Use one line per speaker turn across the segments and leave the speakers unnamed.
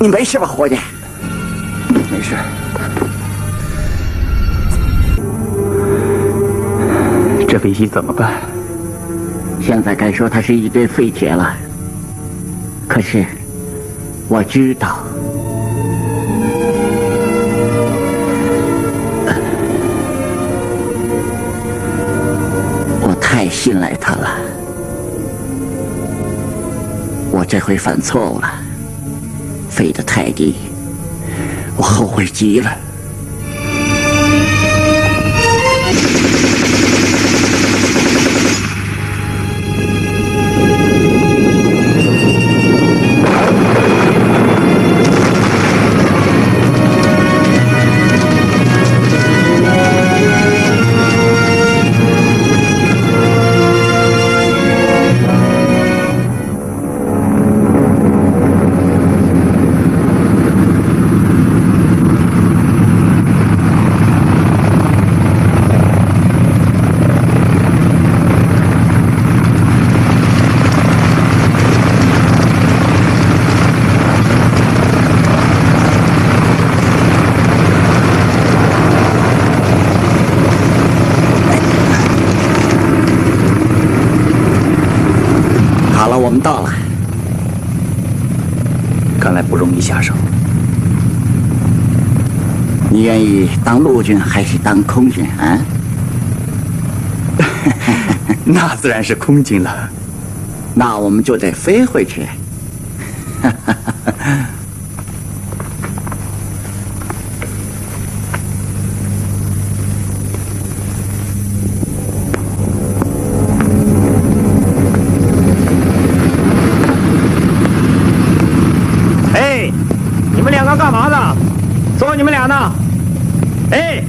你没事吧，伙计？
没事。这飞机怎么办？
现在该说它是一堆废铁了。可是，我知道，我太信赖它了。我这回犯错误了。飞得太低，我后悔极了。我们到了，
看来不容易下手。
你愿意当陆军还是当空军啊？
那自然是空军了。
那我们就得飞回去。
干嘛呢？说你们俩呢？哎，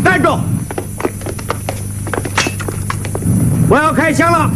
站住！我要开枪了！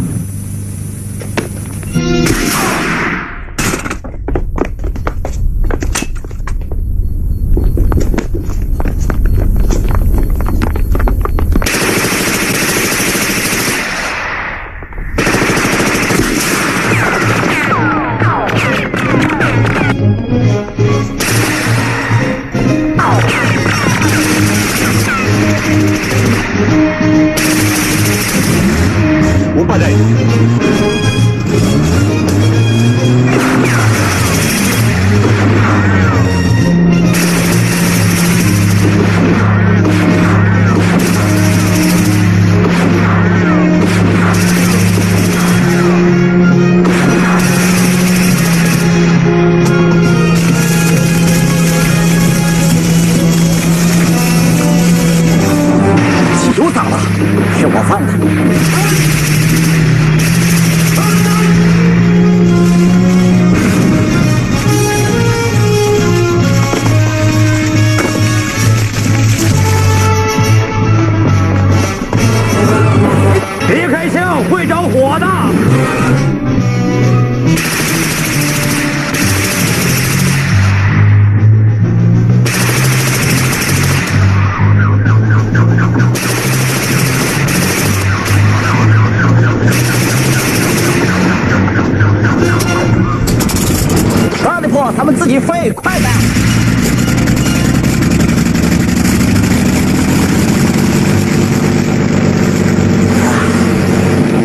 他们自己飞，快点！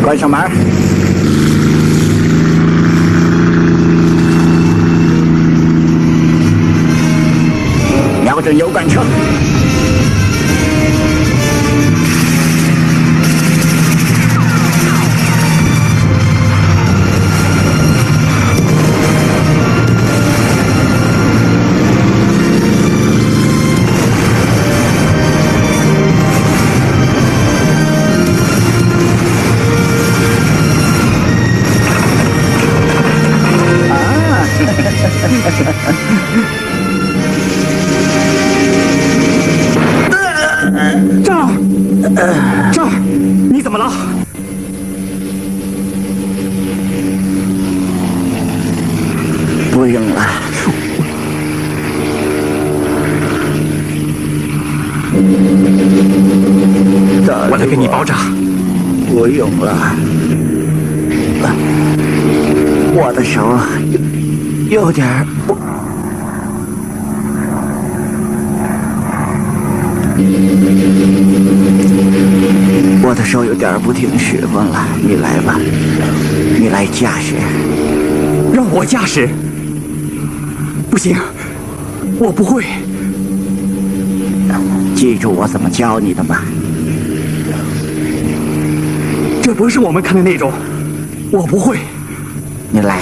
关上门。瞄整油管车。
这儿，你怎么了？
不用了。
我来给你包扎。
不用了，我的手有点儿不。我的手有点不听使唤了，你来吧，你来驾驶。
让我驾驶？不行，我不会。
记住我怎么教你的吧。
这不是我们看的那种，我不会。
你来，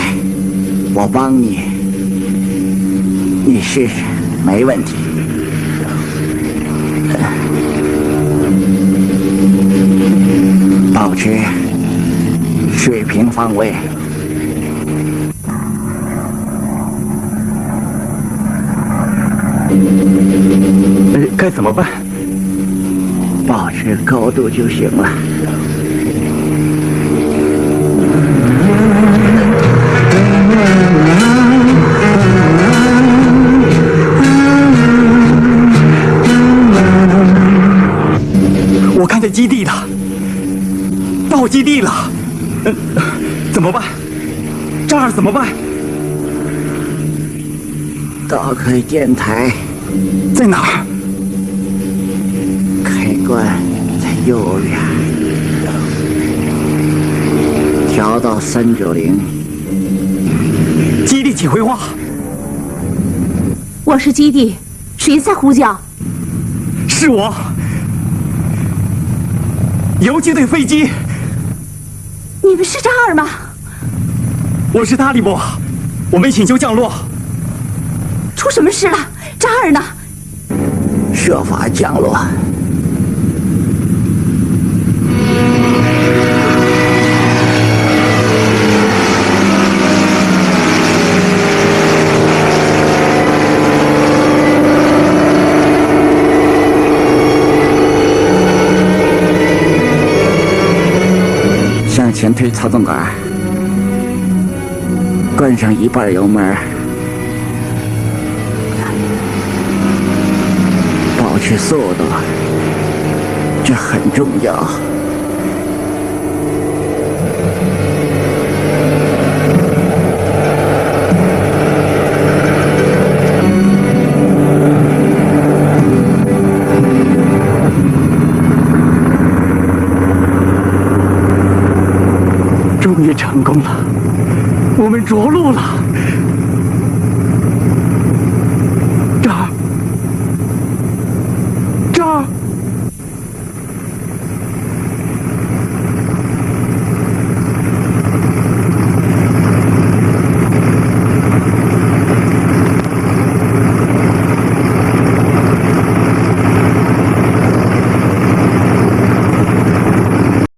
我帮你，你试试，没问题。保持水平方位。
该怎么办？
保持高度就行了。
我看见基地了，到基地了，怎么办？这儿怎么办？
打开电台，
在哪儿？
开关在右边，调到390。
基地请回话。
我是基地，谁在呼叫？
是我。游击队飞机。
你们是扎尔吗？
我是塔利波，我们请求降落。
出什么事了？扎尔呢？
设法降落。向前推操纵杆，关上一半油门，保持速度，这很重要。
终于成功了，我们着陆了。